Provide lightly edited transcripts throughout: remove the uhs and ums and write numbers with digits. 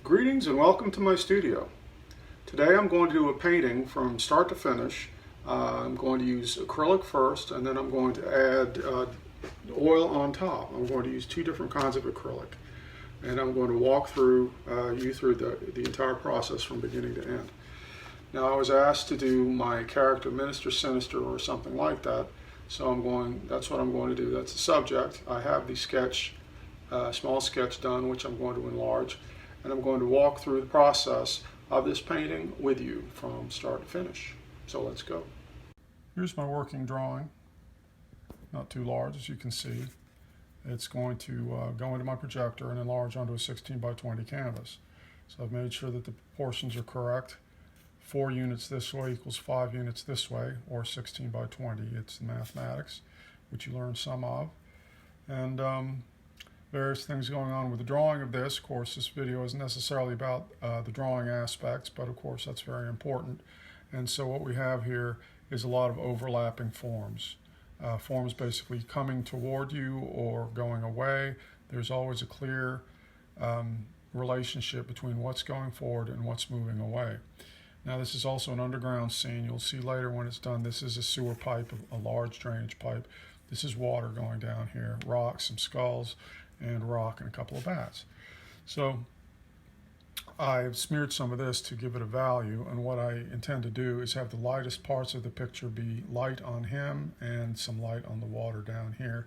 Greetings and welcome to my studio. Today I'm going to do a painting from start to finish. I'm going to use acrylic first, and then I'm going to add oil on top. I'm going to use two different kinds of acrylic, and I'm going to walk through the entire process from beginning to end. Now, I was asked to do my character Minister Sinister or something like that, so that's what I'm going to do. That's the subject. I have the sketch, small sketch done, which I'm going to enlarge, and I'm going to walk through the process of this painting with you from start to finish. So let's go. Here's my working drawing. Not too large, as you can see. It's going to go into my projector and enlarge onto a 16 by 20 canvas. So I've made sure that the proportions are correct. 4 units this way equals 5 units this way, or 16 by 20. It's mathematics, which you learn some of. And various things going on with the drawing of this. Of course, this video isn't necessarily about the drawing aspects, but of course that's very important. And so what we have here is a lot of overlapping forms. Forms basically coming toward you or going away. There's always a clear relationship between what's going forward and what's moving away. Now, this is also an underground scene. You'll see later when it's done, this is a sewer pipe, a large drainage pipe. This is water going down here, rocks, some skulls, and rock, and a couple of bats. So I've smeared some of this to give it a value, and what I intend to do is have the lightest parts of the picture be light on him and some light on the water down here.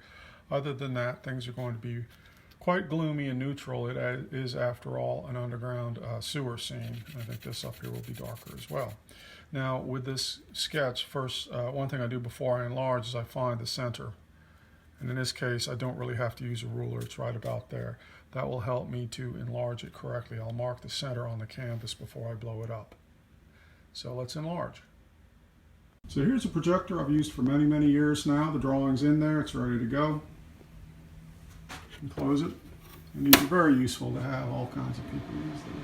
Other than that, things are going to be quite gloomy and neutral. It is, after all, an underground sewer scene. I think this up here will be darker as well. Now, with this sketch, first, one thing I do before I enlarge is I find the center. And in this case, I don't really have to use a ruler. It's right about there. That will help me to enlarge it correctly. I'll mark the center on the canvas before I blow it up. So let's enlarge. So here's a projector I've used for many, many years now. The drawing's in there. It's ready to go. And close it. And these are very useful to have. All kinds of people use them.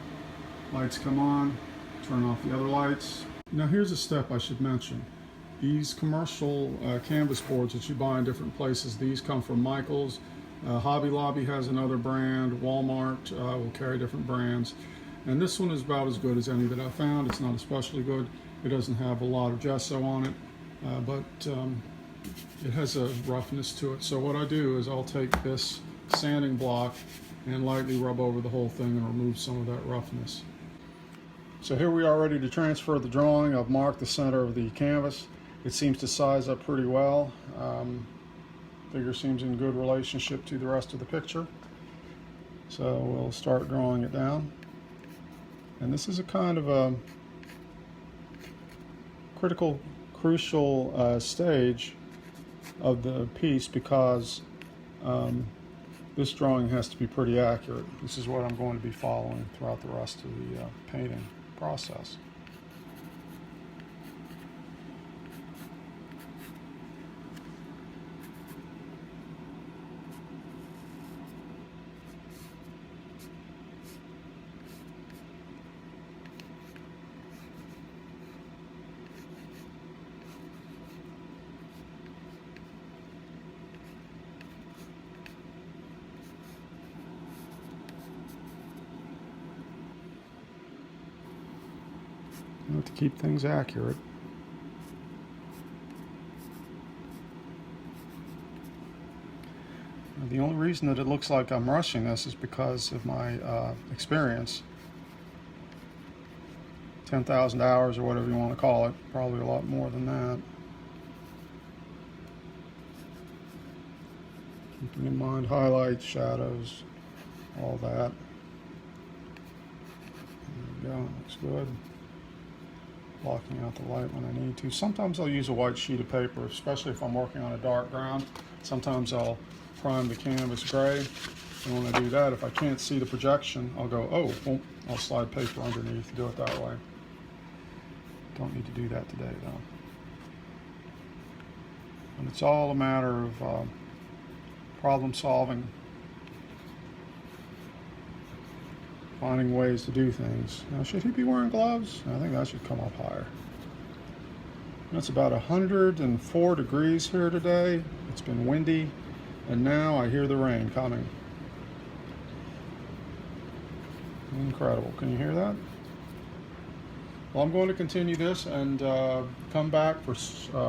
Lights come on. Turn off the other lights. Now here's a step I should mention. These commercial canvas boards that you buy in different places, these come from Michaels. Hobby Lobby has another brand. Walmart will carry different brands. And this one is about as good as any that I've found. It's not especially good. It doesn't have a lot of gesso on it, but it has a roughness to it. So what I do is I'll take this sanding block and lightly rub over the whole thing and remove some of that roughness. So here we are ready to transfer the drawing. I've marked the center of the canvas. It seems to size up pretty well. Figure seems in good relationship to the rest of the picture. So we'll start drawing it down. And this is a kind of a crucial stage of the piece because this drawing has to be pretty accurate. This is what I'm going to be following throughout the rest of the painting process. You have to keep things accurate. Now, the only reason that it looks like I'm rushing this is because of my experience. 10,000 hours or whatever you want to call it. Probably a lot more than that. Keeping in mind highlights, shadows, all that. There we go, looks good. Blocking out the light when I need to. Sometimes I'll use a white sheet of paper, especially if I'm working on a dark ground. Sometimes I'll prime the canvas gray, and when I do that, if I can't see the projection, I'll go, oh, boom, I'll slide paper underneath, do it that way. Don't need to do that today, though. And it's all a matter of problem solving, finding ways to do things. Now, should he be wearing gloves? I think that should come up higher. It's about 104 degrees here today. It's been windy, and now I hear the rain coming. Incredible. Can you hear that? Well, I'm going to continue this and come back for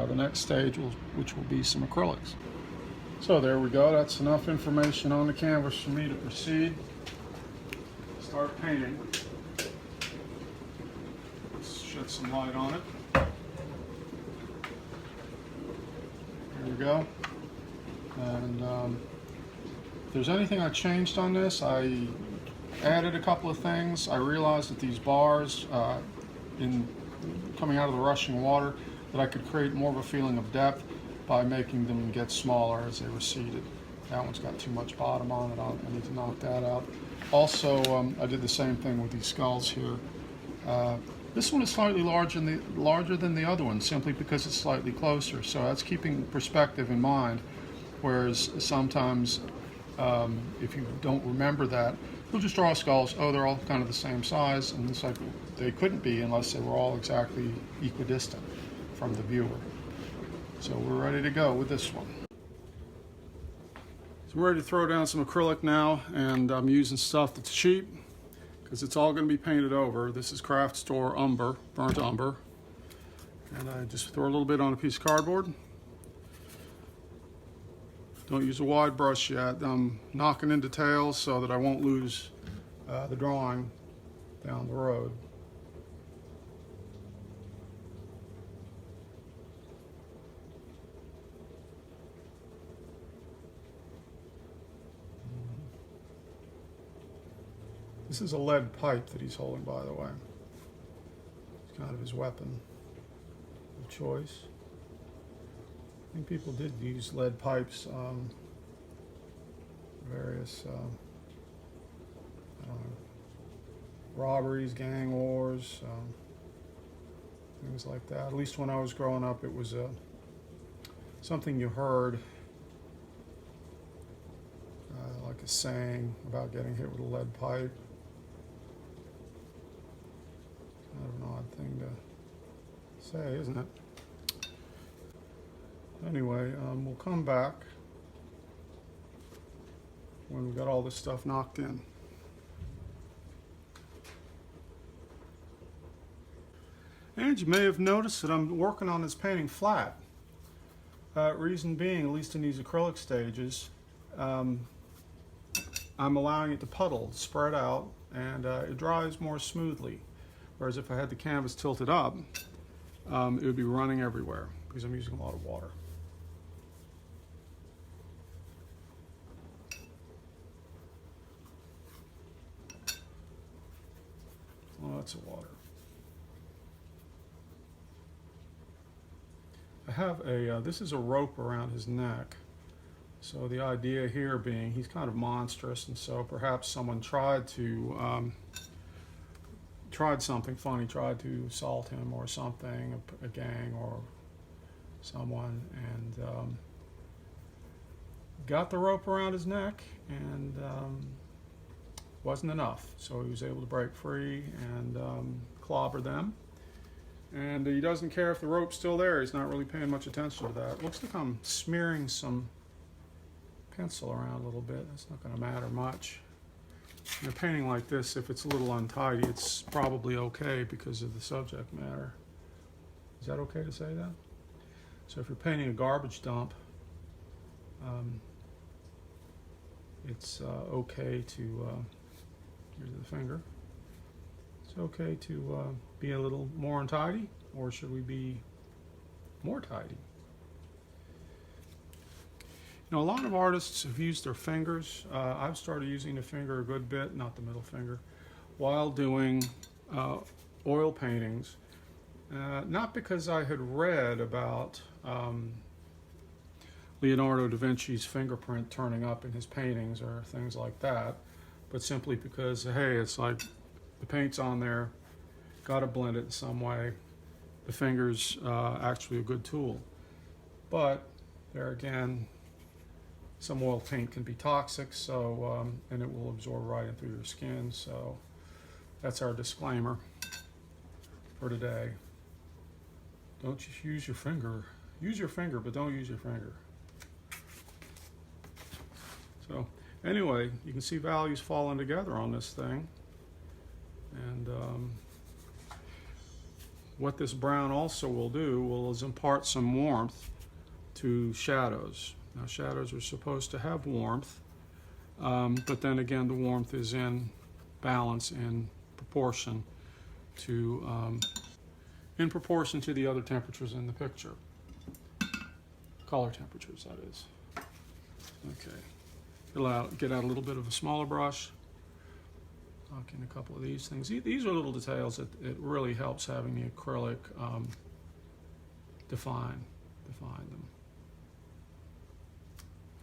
the next stage, which will be some acrylics. So there we go. That's enough information on the canvas for me to proceed. Start painting. Let's shed some light on it. Here we go. And if there's anything I changed on this, I added a couple of things. I realized that these bars, in coming out of the rushing water, that I could create more of a feeling of depth by making them get smaller as they receded. That one's got too much bottom on it. I need to knock that out. Also, I did the same thing with these skulls here. This one is slightly larger than the other one, simply because it's slightly closer. So that's keeping perspective in mind. Whereas sometimes, if you don't remember that, you'll just draw skulls. Oh, they're all kind of the same size, and it's like they couldn't be unless they were all exactly equidistant from the viewer. So we're ready to go with this one. So I'm ready to throw down some acrylic now, and I'm using stuff that's cheap because it's all going to be painted over. This is craft store umber, burnt umber, and I just throw a little bit on a piece of cardboard. Don't use a wide brush yet. I'm knocking in details so that I won't lose the drawing down the road. This is a lead pipe that he's holding, by the way. It's kind of his weapon of choice. I think people did use lead pipes, various I don't know, robberies, gang wars, things like that. At least when I was growing up, it was something you heard, like a saying about getting hit with a lead pipe. Kind of an odd thing to say, isn't it? Anyway, we'll come back when we've got all this stuff knocked in. And you may have noticed that I'm working on this painting flat. Reason being, at least in these acrylic stages, I'm allowing it to puddle, spread out, and it dries more smoothly. Whereas if I had the canvas tilted up, it would be running everywhere because I'm using a lot of water. Lots of water. I have this is a rope around his neck. So the idea here being he's kind of monstrous, and so perhaps someone tried something funny, tried to assault him or something, a gang or someone, and got the rope around his neck, and wasn't enough. So he was able to break free and clobber them. And he doesn't care if the rope's still there. He's not really paying much attention to that. Looks like I'm smearing some pencil around a little bit. That's not going to matter much. In a painting like this, if it's a little untidy, it's probably okay because of the subject matter. Is that okay to say that? So if you're painting a garbage dump, it's okay to, here's the finger, it's okay to be a little more untidy, or should we be more tidy? You know, a lot of artists have used their fingers. I've started using the finger a good bit, not the middle finger, while doing oil paintings. Not because I had read about Leonardo da Vinci's fingerprint turning up in his paintings or things like that, but simply because, hey, it's like the paint's on there, got to blend it in some way. The finger's actually a good tool. But there again, some oil paint can be toxic, so and it will absorb right in through your skin. So that's our disclaimer for today. Don't just use your finger. Use your finger, but don't use your finger. So anyway, you can see values falling together on this thing. what this brown also will do is impart some warmth to shadows. Now, shadows are supposed to have warmth, but then again, the warmth is in balance in proportion to the other temperatures in the picture. Color temperatures, that is. Okay. Get out a little bit of a smaller brush. Knock in a couple of these things. These are little details that it really helps having the acrylic define them.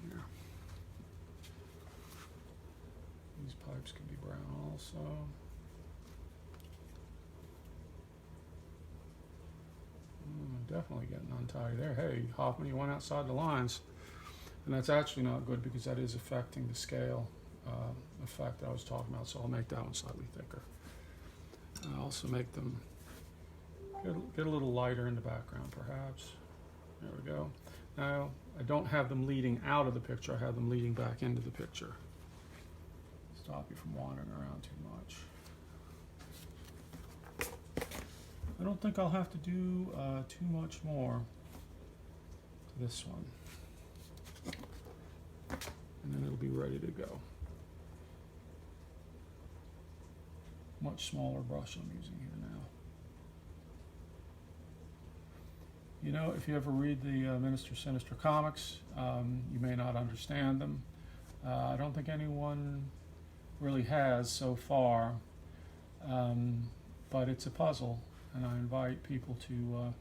Here. These pipes can be brown also. Definitely getting untidy there. Hey, Hoffman, you went outside the lines. And that's actually not good because that is affecting the scale effect that I was talking about, so I'll make that one slightly thicker. I'll also make them get a little lighter in the background, perhaps. There we go. Now, I don't have them leading out of the picture, I have them leading back into the picture. Stop you from wandering around too much. I don't think I'll have to do too much more to this one. And then it'll be ready to go. Much smaller brush I'm using here now. You know, if you ever read the Sinister comics, you may not understand them. I don't think anyone really has so far, but it's a puzzle, and I invite people to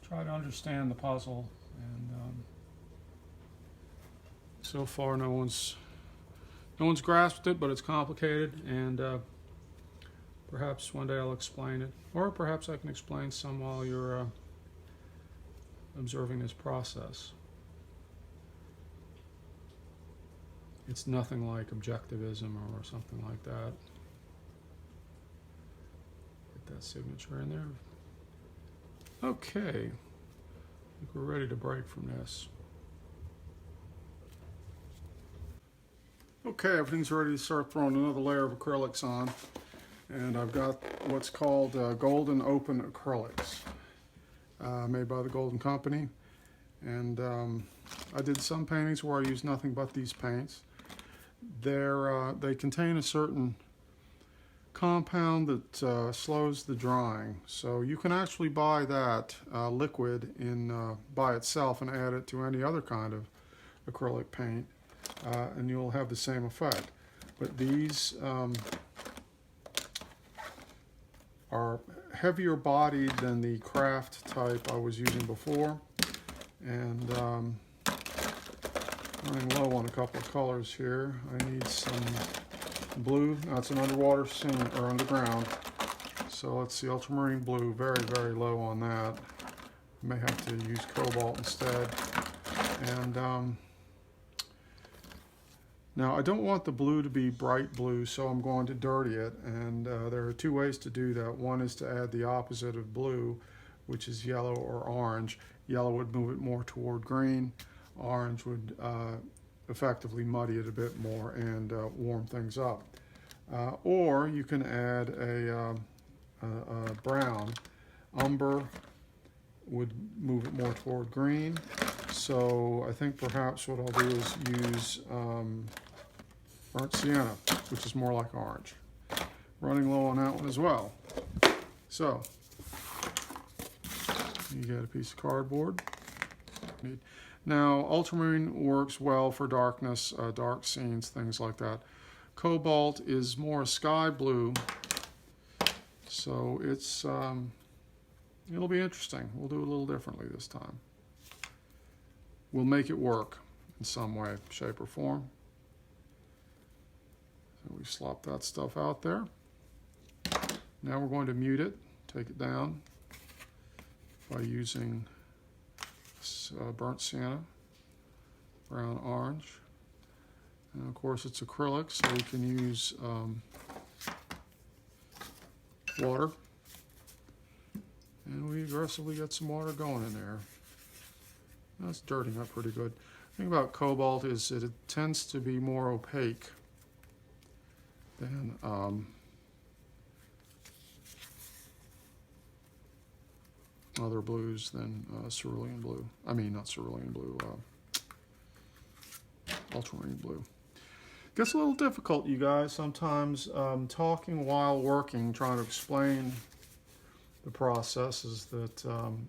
try to understand the puzzle. And so far, no one's grasped it, but it's complicated, and perhaps one day I'll explain it, or perhaps I can explain some while you're observing this process. It's nothing like objectivism or something like that. Get that signature in there. Okay, I think we're ready to break from this. Okay, everything's ready to start throwing another layer of acrylics on. And I've got what's called Golden Open Acrylics, made by the Golden Company. And I did some paintings where I used nothing but these paints. They contain a certain compound that slows the drying. So you can actually buy that liquid by itself and add it to any other kind of acrylic paint. And you'll have the same effect. But these are heavier bodied than the craft type I was using before, and running low on a couple of colors here. I need some blue. Now it's an underwater scene, or underground, so let's see, ultramarine blue, very, very low on that. I may have to use cobalt instead. And now, I don't want the blue to be bright blue, so I'm going to dirty it, and there are two ways to do that. One is to add the opposite of blue, which is yellow or orange. Yellow would move it more toward green. Orange would effectively muddy it a bit more and warm things up. Or you can add a brown. Umber would move it more toward green. So I think perhaps what I'll do is use burnt sienna, which is more like orange. Running low on that one as well. So you get a piece of cardboard. Now, ultramarine works well for darkness, dark scenes, things like that. Cobalt is more sky blue, so it'll be interesting. We'll do it a little differently this time. We'll make it work in some way, shape, or form. So we slop that stuff out there. Now we're going to mute it, take it down by using burnt sienna, brown orange. And of course it's acrylic, so we can use water. And we aggressively get some water going in there. That's dirtying up pretty good. The thing about cobalt is that it tends to be more opaque than other blues than cerulean blue. I mean, not cerulean blue, ultramarine blue. Gets a little difficult, you guys, sometimes talking while working, trying to explain the processes that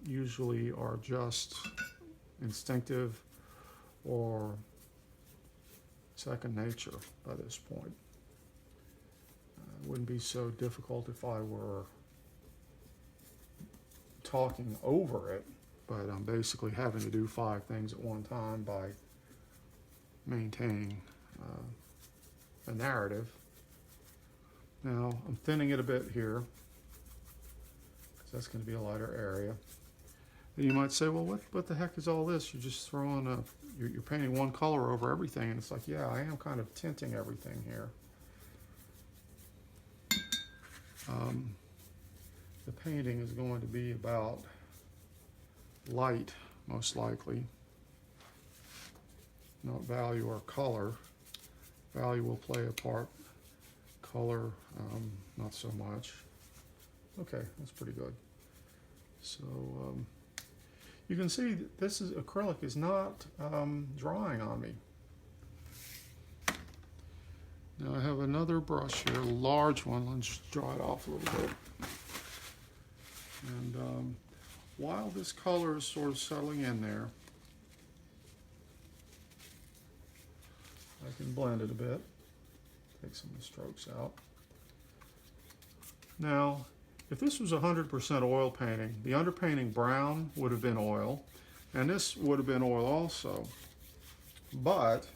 usually are just instinctive or second nature by this point. It wouldn't be so difficult if I were talking over it, but I'm basically having to do 5 things at one time by maintaining a narrative. Now I'm thinning it a bit here because that's going to be a lighter area. And you might say, well, what the heck is all this? You're just throwing you're painting one color over everything. And it's like, yeah, I am kind of tinting everything here. The painting is going to be about light, most likely, not value or color. Value will play a part, color not so much. Okay, that's pretty good. So you can see that this acrylic is not drying on me. Now I have another brush here, a large one. Let's just dry it off a little bit. And while this color is sort of settling in there, I can blend it a bit, take some of the strokes out. Now, if this was 100% oil painting, the underpainting brown would have been oil, and this would have been oil also. But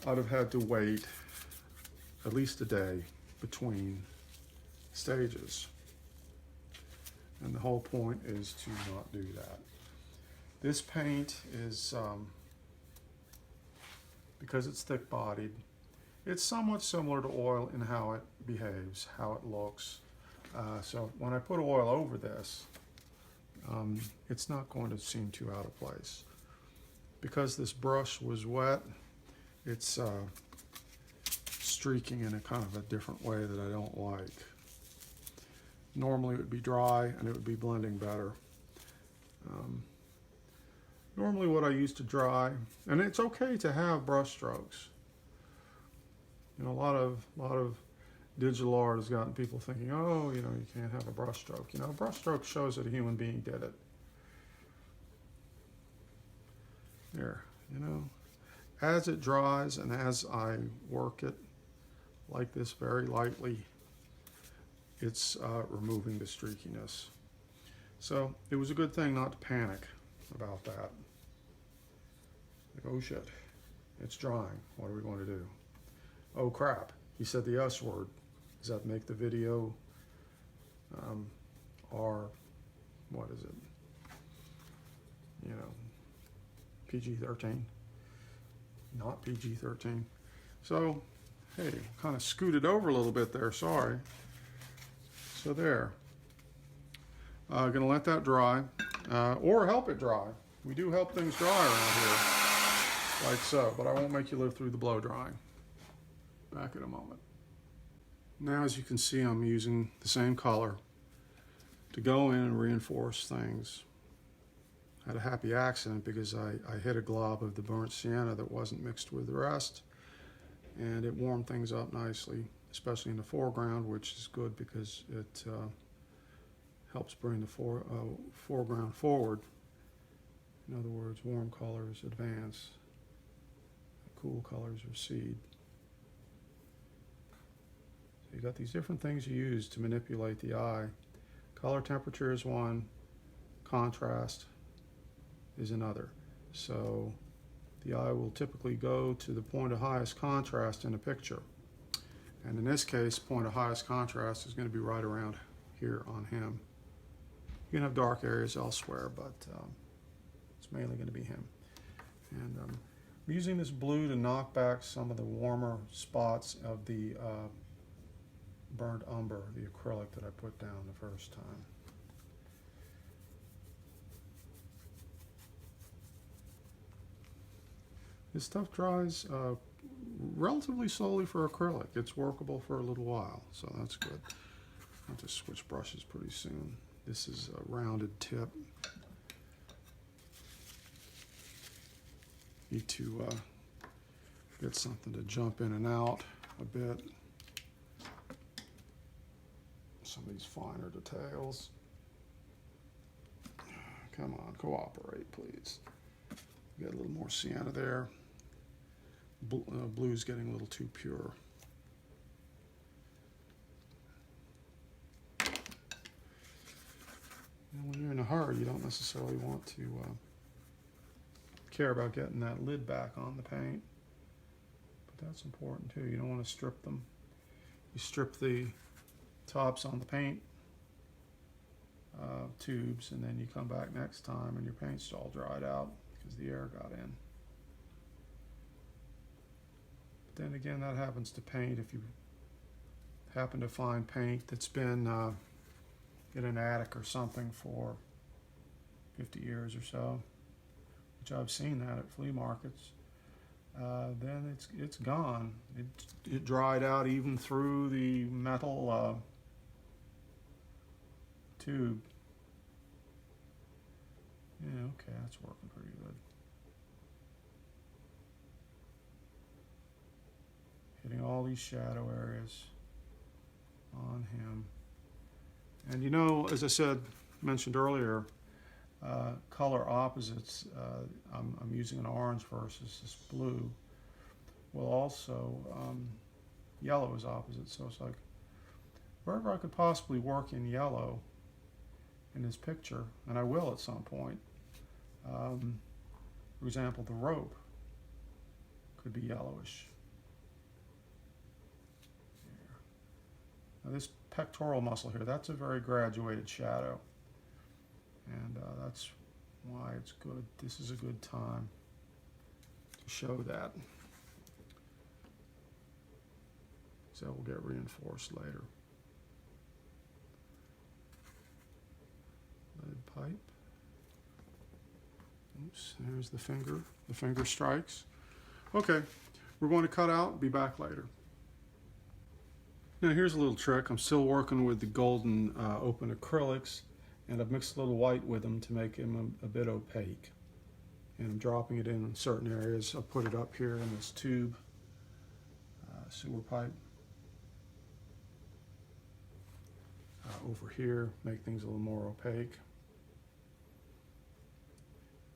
I'd have had to wait at least a day between stages. And the whole point is to not do that. This paint is, because it's thick-bodied, it's somewhat similar to oil in how it behaves, how it looks. So when I put oil over this, it's not going to seem too out of place. Because this brush was wet, it's streaking in a kind of a different way that I don't like. Normally it would be dry and it would be blending better. Normally what I use to dry, and it's okay to have brush strokes. You know, a lot of digital art has gotten people thinking, oh, you know, you can't have a brush stroke. You know, a brush stroke shows that a human being did it. There, you know, as it dries and as I work it like this very lightly, it's removing the streakiness. So it was a good thing not to panic about that. Like, oh shit, it's drying. What are we going to do? Oh crap, he said the S word. Does that make the video R, what is it? You know, PG-13? Not PG-13. So, hey, kind of scooted over a little bit there, sorry. So there. Gonna let that dry, or help it dry. We do help things dry around here, like so, but I won't make you live through the blow drying. Back in a moment. Now, as you can see, I'm using the same color to go in and reinforce things. I had a happy accident because I hit a glob of the burnt sienna that wasn't mixed with the rest, and it warmed things up nicely, especially in the foreground, which is good because it helps bring the foreground forward. In other words, warm colors advance, cool colors recede. So you got these different things you use to manipulate the eye. Color temperature is one, contrast is another. So the eye will typically go to the point of highest contrast in a picture. And in this case, point of highest contrast is going to be right around here on him. You can have dark areas elsewhere, but it's mainly going to be him. And I'm using this blue to knock back some of the warmer spots of the burnt umber, the acrylic that I put down the first time. This stuff dries relatively slowly for acrylic. It's workable for a little while, so that's good. I'll just switch brushes pretty soon. This is a rounded tip. Need to get something to jump in and out a bit. Some of these finer details. Come on, cooperate, please. Get a little more sienna there. Blue's getting a little too pure. And when you're in a hurry, you don't necessarily want to care about getting that lid back on the paint. But that's important too. You don't want to strip them. You strip the tops on the paint tubes, and then you come back next time and your paint's all dried out because the air got in. But then again, that happens to paint. If you happen to find paint that's been in an attic or something for 50 years or so, which I've seen that at flea markets, then it's gone. It dried out even through the metal tube. Yeah, okay, that's working pretty good. Hitting all these shadow areas on him. And you know, as I mentioned earlier, color opposites, I'm using an orange versus this blue. Well, also, yellow is opposite, so it's like, wherever I could possibly work in yellow in this picture, and I will at some point. For example, the rope could be yellowish. Here. Now this pectoral muscle here, that's a very graduated shadow. And that's why it's good. This is a good time to show that. So that will get reinforced later. Lead pipe. Oops, there's the finger strikes. Okay, we're going to cut out, be back later. Now here's a little trick. I'm still working with the golden open acrylics, and I've mixed a little white with them to make them a bit opaque. And I'm dropping it in certain areas. I'll put it up here in this tube, sewer pipe. Over here, make things a little more opaque.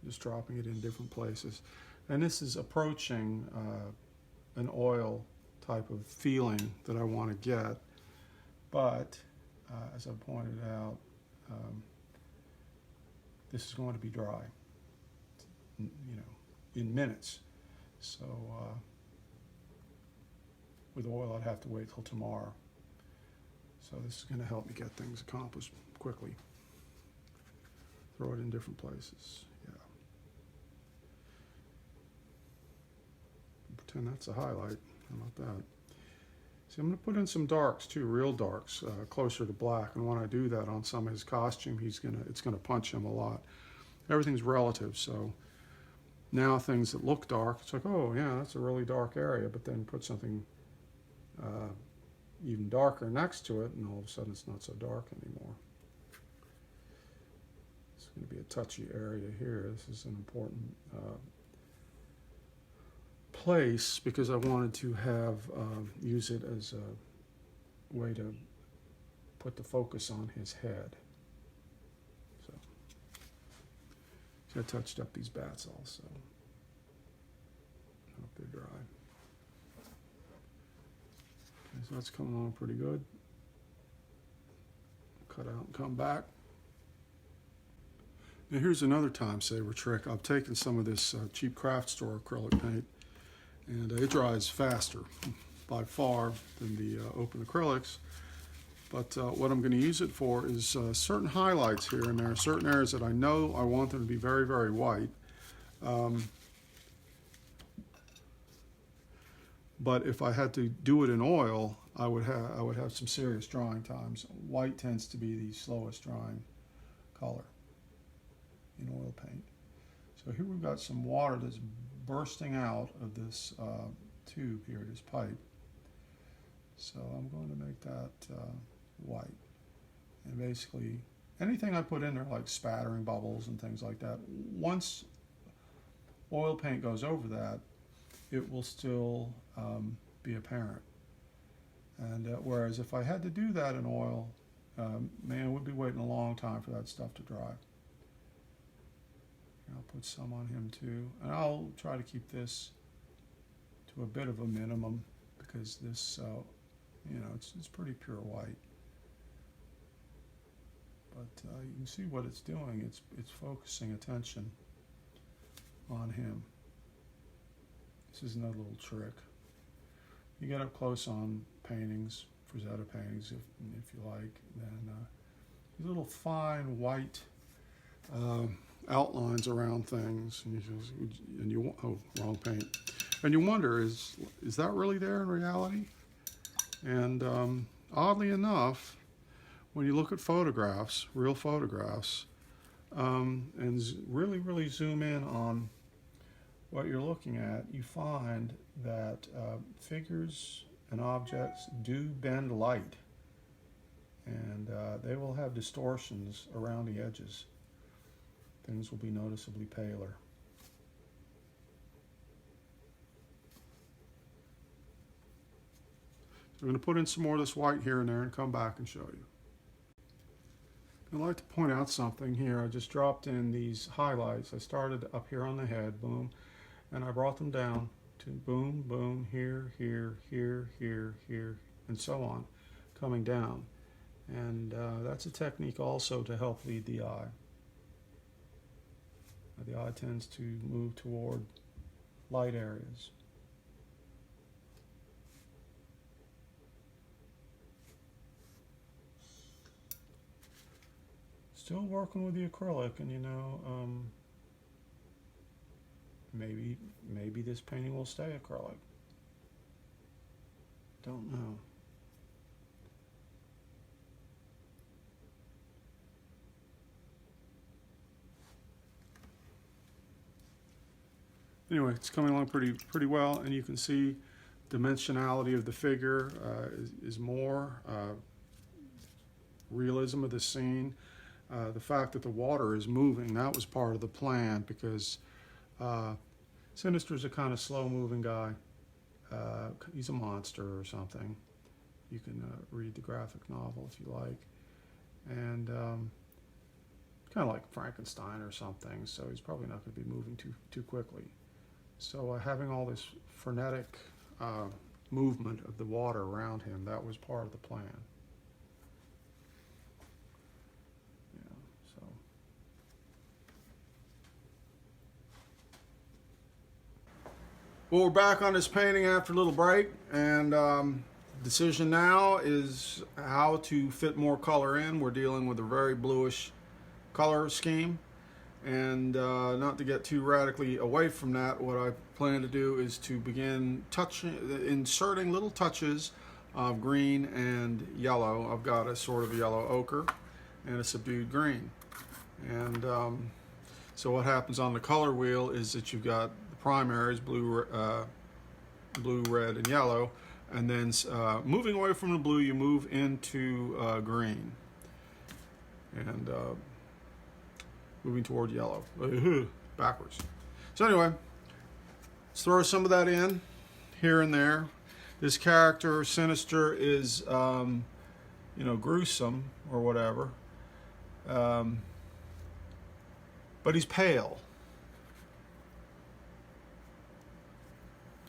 Just dropping it in different places. And this is approaching an oil type of feeling that I want to get. But, as I pointed out, this is going to be dry, you know, in minutes. So with oil, I'd have to wait till tomorrow. So this is going to help me get things accomplished quickly. Throw it in different places. Yeah. Pretend that's a highlight. How about that? See, I'm going to put in some darks too, real darks, closer to black. And when I do that on some of his costume, it's going to punch him a lot. Everything's relative, so now things that look dark, it's like, oh yeah, that's a really dark area. But then put something even darker next to it, and all of a sudden it's not so dark anymore. It's going to be a touchy area here. This is an important place because I wanted to have use it as a way to put the focus on his head. So I touched up these bats also. I hope they're dry. Okay, so that's coming along pretty good. Cut out and come back. Now here's another time saver trick. I've taken some of this cheap craft store acrylic paint, and it dries faster by far than the open acrylics. But what I'm going to use it for is certain highlights here and there, certain areas that I know I want them to be very, very white. But if I had to do it in oil, I would have some serious drying times. White tends to be the slowest drying color in oil paint. So here we've got some water that's bursting out of this tube here, this pipe. So I'm going to make that white and basically anything I put in there, like spattering bubbles and things like that, once oil paint goes over that, it will still be apparent. And whereas if I had to do that in oil, man, we'd be waiting a long time for that stuff to dry. I'll put some on him too, and I'll try to keep this to a bit of a minimum because this, you know, it's pretty pure white. But you can see what it's doing. It's focusing attention on him. This is another little trick. You get up close on paintings, Frazetta paintings, if you like, then these little fine white outlines around things, and you oh, wrong paint, and you wonder, is that really there in reality? And oddly enough, when you look at photographs, real photographs, and really zoom in on what you're looking at, you find that figures and objects do bend light, and they will have distortions around the edges. Things will be noticeably paler. So I'm going to put in some more of this white here and there and come back and show you. I'd like to point out something here. I just dropped in these highlights. I started up here on the head, boom, and I brought them down to boom, boom, here, here, here, here, here, and so on, coming down. And that's a technique also to help lead the eye. The eye tends to move toward light areas. Still working with the acrylic, and you know, maybe this painting will stay acrylic. Don't know. Anyway, it's coming along pretty well, and you can see dimensionality of the figure is more realism of the scene. The fact that the water is moving, that was part of the plan, because Sinister's a kind of slow-moving guy. He's a monster or something. You can read the graphic novel if you like. And kind of like Frankenstein or something, so he's probably not going to be moving too quickly. So having all this frenetic movement of the water around him, that was part of the plan. Yeah, so. Well, we're back on this painting after a little break, and decision now is how to fit more color in. We're dealing with a very bluish color scheme. And not to get too radically away from that, what I plan to do is to begin inserting little touches of green and yellow. I've got a sort of yellow ochre and a subdued green. And so what happens on the color wheel is that you've got the primaries, blue, red, and yellow. And then moving away from the blue, you move into green. And moving toward yellow, backwards. So anyway, let's throw some of that in here and there. This character, Sinister, is, you know, gruesome or whatever, but he's pale.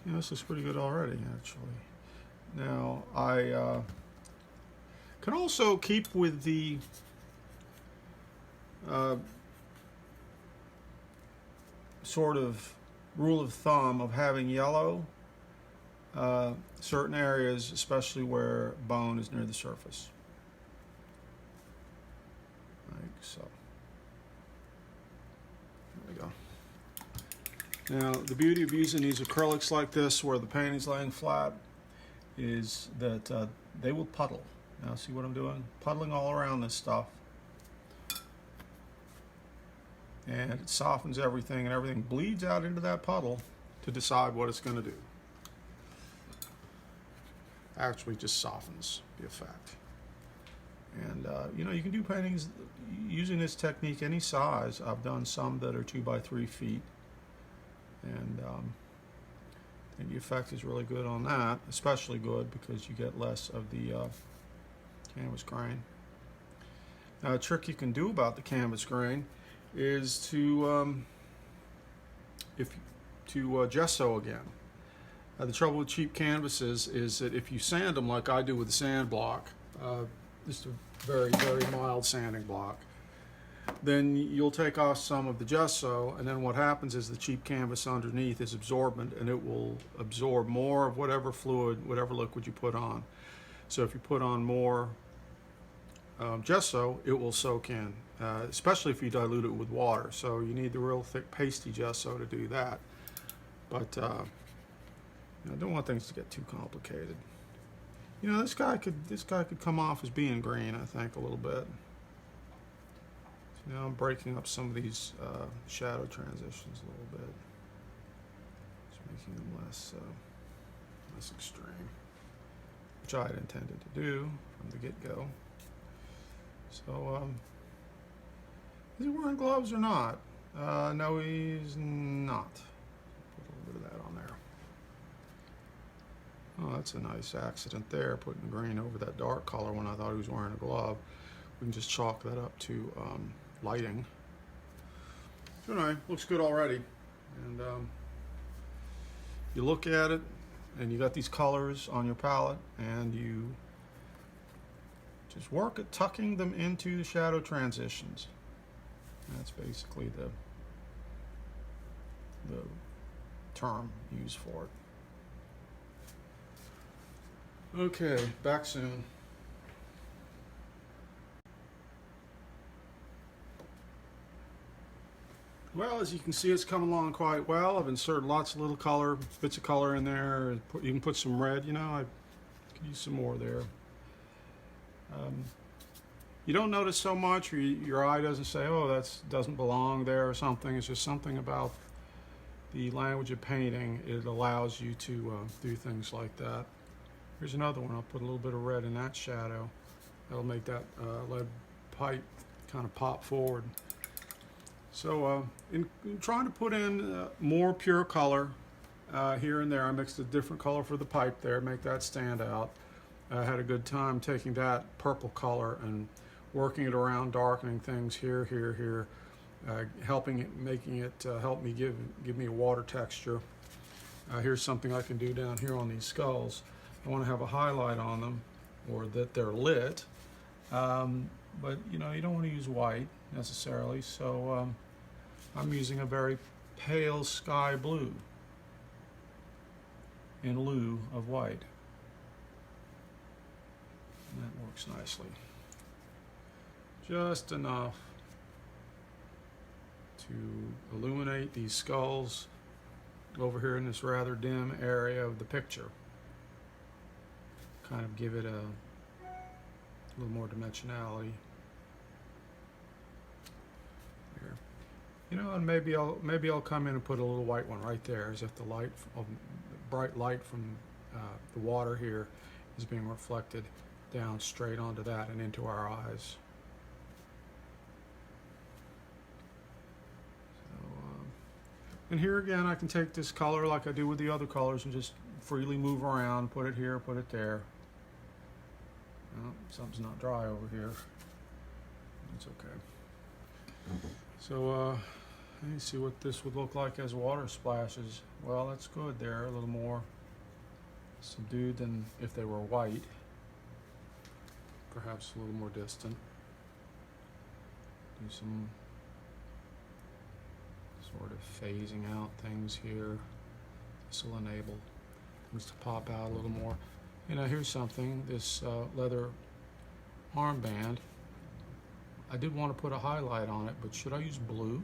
You know, this looks pretty good already, actually. Now, I can also keep with the sort of rule of thumb of having yellow certain areas, especially where bone is near the surface, like so. There we go. Now, the beauty of using these acrylics like this, where the painting's laying flat, is that they will puddle. Now, see what I'm doing? Puddling all around this stuff. And it softens everything, and everything bleeds out into that puddle to decide what it's going to do. Actually, just softens the effect. And you know, you can do paintings using this technique any size. I've done some that are 2 by 3 feet, and I think the effect is really good on that, especially good because you get less of the canvas grain. Now, a trick you can do about the canvas grain is to gesso again. The trouble with cheap canvases is that if you sand them like I do with the sand block, just a very, very mild sanding block, then you'll take off some of the gesso, and then what happens is the cheap canvas underneath is absorbent, and it will absorb more of whatever fluid, whatever liquid you put on. So if you put on more gesso, it will soak in, especially if you dilute it with water. So you need the real thick pasty gesso to do that. But I don't want things to get too complicated. You know, this guy could come off as being green, I think, a little bit. So now I'm breaking up some of these shadow transitions a little bit, just making them less extreme, which I had intended to do from the get-go. So, is he wearing gloves or not? No, he's not. Put a little bit of that on there. Oh, that's a nice accident there, putting green over that dark color when I thought he was wearing a glove. We can just chalk that up to lighting. So anyway, looks good already. And you look at it, and you got these colors on your palette, and you just work at tucking them into the shadow transitions. That's basically the term used for it. Okay, back soon. Well, as you can see, it's coming along quite well. I've inserted lots of little color, bits of color in there. You can put some red, you know, I could use some more there. You don't notice so much, or your eye doesn't say, oh, that doesn't belong there or something. It's just something about the language of painting. It allows you to do things like that. Here's another one. I'll put a little bit of red in that shadow. That'll make that lead pipe kind of pop forward. So in trying to put in more pure color here and there, I mixed a different color for the pipe there, make that stand out. I had a good time taking that purple color and working it around, darkening things here, helping it, making it help me give me a water texture. Here's something I can do down here on these skulls. I want to have a highlight on them, or that they're lit, but you know, you don't want to use white necessarily, so I'm using a very pale sky blue in lieu of white. And that works nicely. Just enough to illuminate these skulls over here in this rather dim area of the picture. Kind of give it a little more dimensionality there. You know, and maybe I'll come in and put a little white one right there, as if the light, bright light from the water here is being reflected down straight onto that and into our eyes. And here again, I can take this color like I do with the other colors and just freely move around, put it here, put it there. Oh, something's not dry over here. That's okay. So let me see what this would look like as water splashes. Well, that's good there, a little more subdued than if they were white. Perhaps a little more distant. Do some sort of phasing out things here. This will enable things to pop out a little more. You know, here's something, this leather armband. I did want to put a highlight on it, but should I use blue?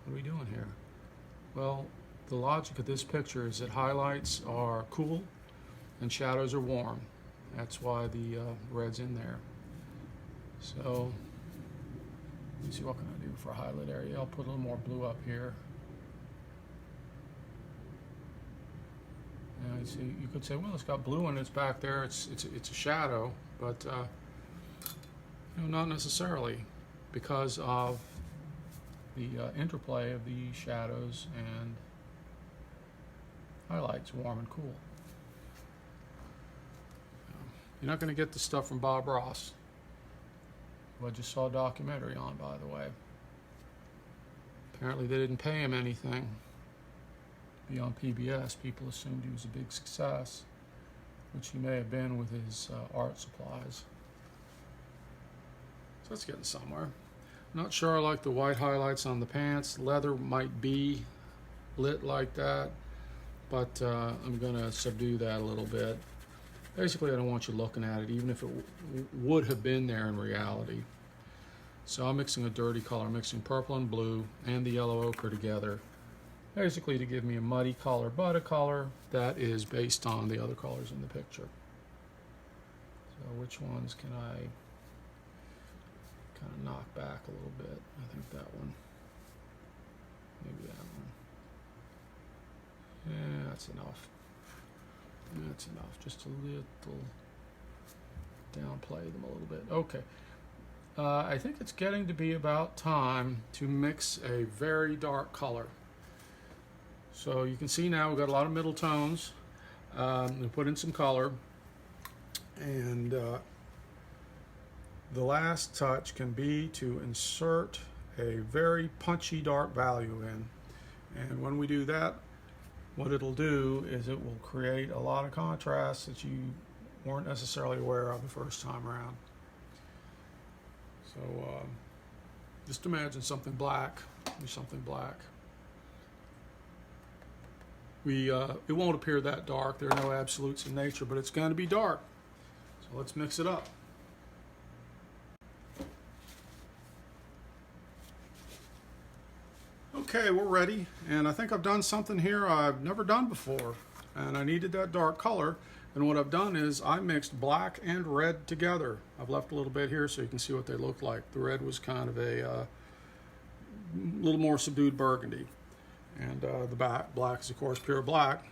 What are we doing here? Well, the logic of this picture is that highlights are cool and shadows are warm. That's why the red's in there. So, let me see, what can I do for a highlight area? I'll put a little more blue up here. You see, you could say, well, it's got blue in its back there. It's a shadow, but Not necessarily, because of the interplay of the shadows and highlights, warm and cool. You're not going to get the stuff from Bob Ross, who I just saw a documentary on, by the way. Apparently they didn't pay him anything. Be on PBS. People assumed he was a big success, which he may have been with his art supplies. So that's getting somewhere. Not sure I like the white highlights on the pants. Leather might be lit like that, but I'm going to subdue that a little bit. Basically, I don't want you looking at it, even if it would have been there in reality. So I'm mixing a dirty color, mixing purple and blue and the yellow ochre together, basically to give me a muddy color, but a color that is based on the other colors in the picture. So which ones can I kind of knock back a little bit? I think that one. Maybe that one. Yeah, that's enough. That's enough. Just a little downplay them a little bit. Okay. I think it's getting to be about time to mix a very dark color. So you can see now we've got a lot of middle tones. We put in some color, and the last touch can be to insert a very punchy dark value in. And when we do that, what it'll do is it will create a lot of contrast that you weren't necessarily aware of the first time around. So just imagine something black. Do something black. It won't appear that dark. There are no absolutes in nature, but it's going to be dark. So let's mix it up. Okay, we're ready, and I think I've done something here I've never done before, and I needed that dark color, and what I've done is I mixed black and red together. I've left a little bit here so you can see what they look like. The red was kind of a little more subdued burgundy, and the black is of course pure black,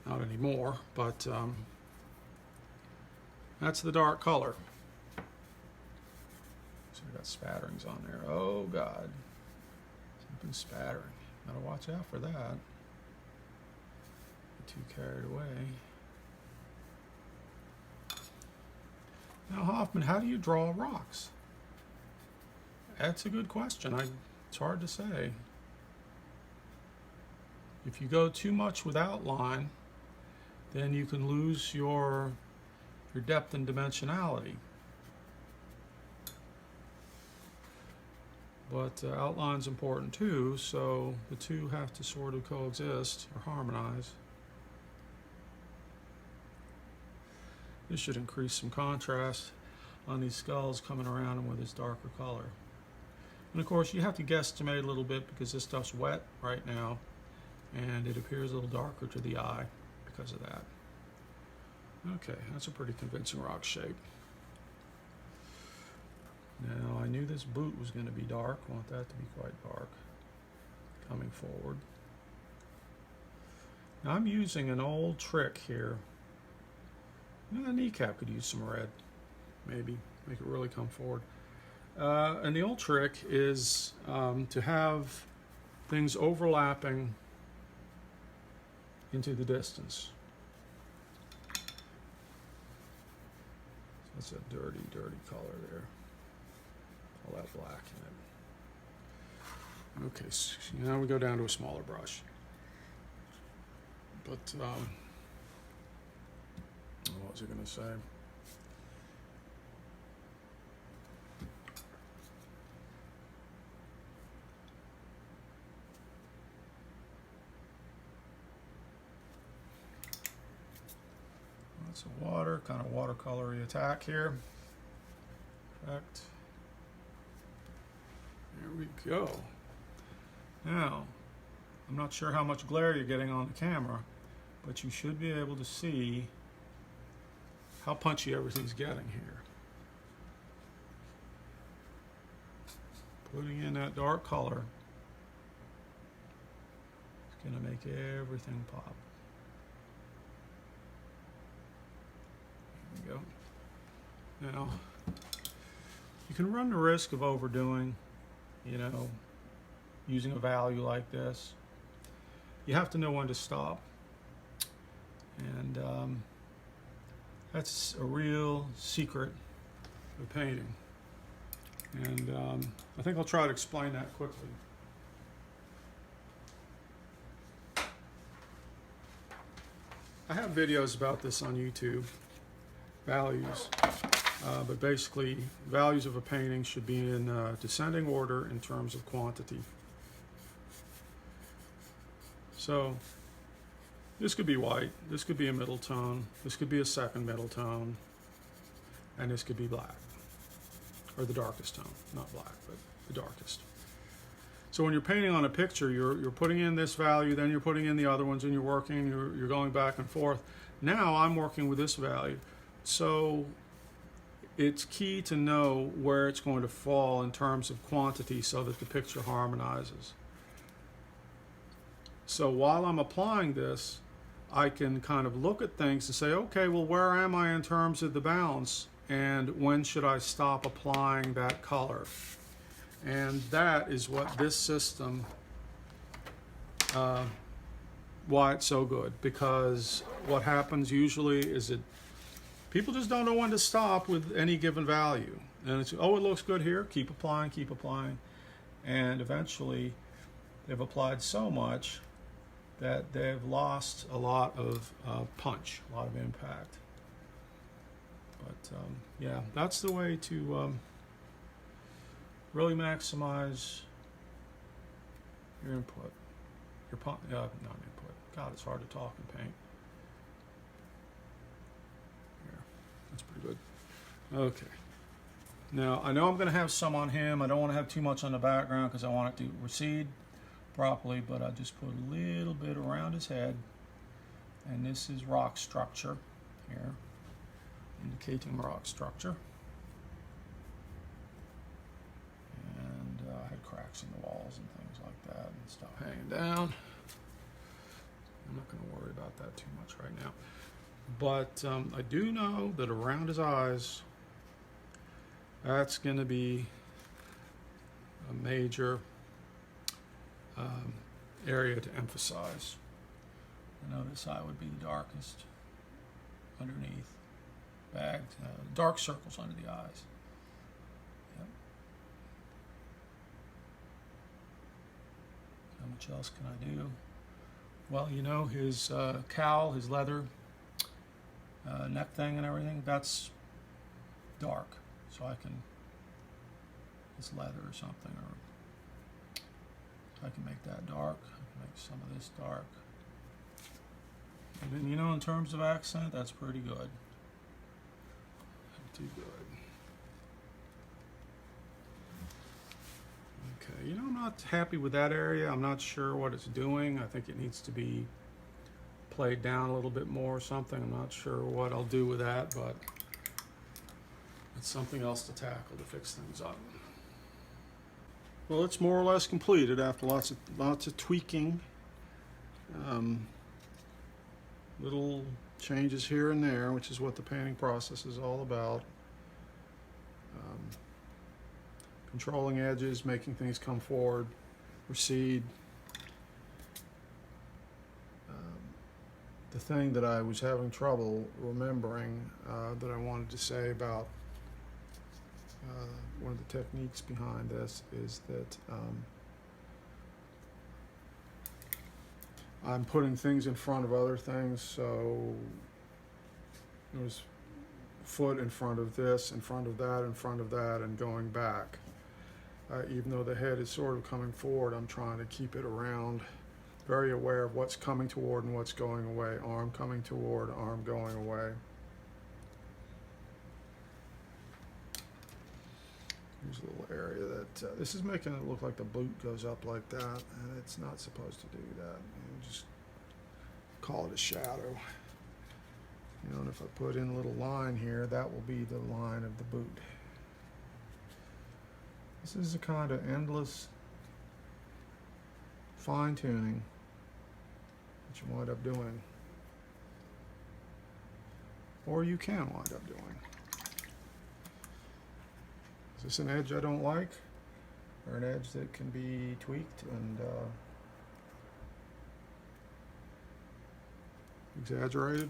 not anymore, but that's the dark color. So we got spatterings on there. Oh God. Been spattering. Gotta watch out for that. Get too carried away. Now, Hoffman, how do you draw rocks? That's a good question. It's hard to say. If you go too much with outline, then you can lose your depth and dimensionality. But outline's important too, so the two have to sort of coexist or harmonize. This should increase some contrast on these skulls coming around them with this darker color. And of course you have to guesstimate a little bit because this stuff's wet right now and it appears a little darker to the eye because of that. Okay, that's a pretty convincing rock shape. Now, I knew this boot was going to be dark. I want that to be quite dark coming forward. Now, I'm using an old trick here. The kneecap could use some red, maybe, make it really come forward. And the old trick is to have things overlapping into the distance. That's a dirty, dirty color there. All that black in it. Okay, so now we go down to a smaller brush. But, what was I going to say? Lots of water, kind of watercolory attack here. Perfect. There we go. Now, I'm not sure how much glare you're getting on the camera, but you should be able to see how punchy everything's getting here. Putting in that dark color is going to make everything pop. There we go. Now, You can run the risk of overdoing, you know, using a value like this. You have to know when to stop. And that's a real secret of painting. And I think I'll try to explain that quickly. I have videos about this on YouTube, values. But basically, values of a painting should be in descending order in terms of quantity. So this could be white, this could be a middle tone, this could be a second middle tone, and this could be black, or the darkest tone, not black, but the darkest. So when you're painting on a picture, you're putting in this value, then you're putting in the other ones, and you're working, you're going back and forth. Now I'm working with this value. So it's key to know where it's going to fall in terms of quantity so that the picture harmonizes. So while I'm applying this, I can kind of look at things and say, okay, well, where am I in terms of the balance? And when should I stop applying that color? And that is what this system, why it's so good. Because what happens usually is that people just don't know when to stop with any given value. And it's, oh, it looks good here, keep applying, keep applying. And eventually, they've applied so much that they've lost a lot of punch, a lot of impact. But yeah, that's the way to really maximize your input, not input. God, it's hard to talk and paint. Here, that's pretty good. Okay. Now, I know I'm going to have some on him. I don't want to have too much on the background because I want it to recede properly, but I just put a little bit around his head. And this is rock structure here, indicating rock structure. And I had cracks in the walls and things like that and stuff hanging down. I'm not going to worry about that too much right now. But I do know that around his eyes, that's going to be a major area to emphasize. I know this eye would be the darkest underneath. Bagged, dark circles under the eyes. Yep. How much else can I do? Well, you know, his cowl, his leather neck thing and everything, that's dark. So I can, it's leather or something, or I can make that dark. I can make some of this dark. And then, you know, in terms of accent, that's pretty good. Not too good. Okay, you know, I'm not happy with that area. I'm not sure what it's doing. I think it needs to be played down a little bit more or something. I'm not sure what I'll do with that, but it's something else to tackle to fix things up. Well, it's more or less completed after lots of tweaking, little changes here and there, which is what the painting process is all about. Controlling edges, making things come forward, recede. The thing that I was having trouble remembering that I wanted to say about one of the techniques behind this is that I'm putting things in front of other things, so there's foot in front of this, in front of that, in front of that, and going back. Even though the head is sort of coming forward, I'm trying to keep it around, very aware of what's coming toward and what's going away. Arm coming toward, arm going away. Here's a little area that, this is making it look like the boot goes up like that, and it's not supposed to do that. You just call it a shadow. You know, and if I put in a little line here, that will be the line of the boot. This is a kind of endless fine-tuning that you wind up doing. Or you can wind up doing. Is this an edge I don't like? Or an edge that can be tweaked and exaggerated?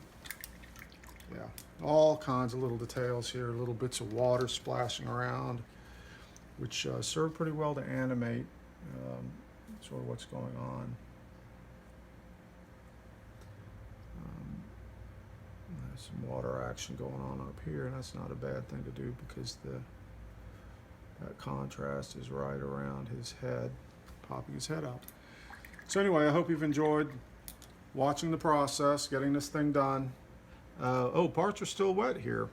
Yeah, all kinds of little details here, little bits of water splashing around, which serve pretty well to animate sort of what's going on. There's some water action going on up here, and that's not a bad thing to do because that contrast is right around his head, popping his head out. So anyway, I hope you've enjoyed watching the process, getting this thing done. Oh, parts are still wet here,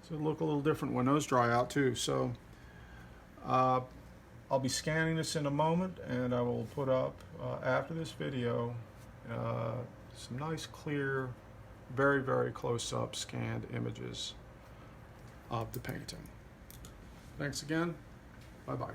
so it'll look a little different when those dry out too. So I'll be scanning this in a moment, and I will put up after this video some nice clear, very, very close-up scanned images of the painting. Thanks again. Bye-bye.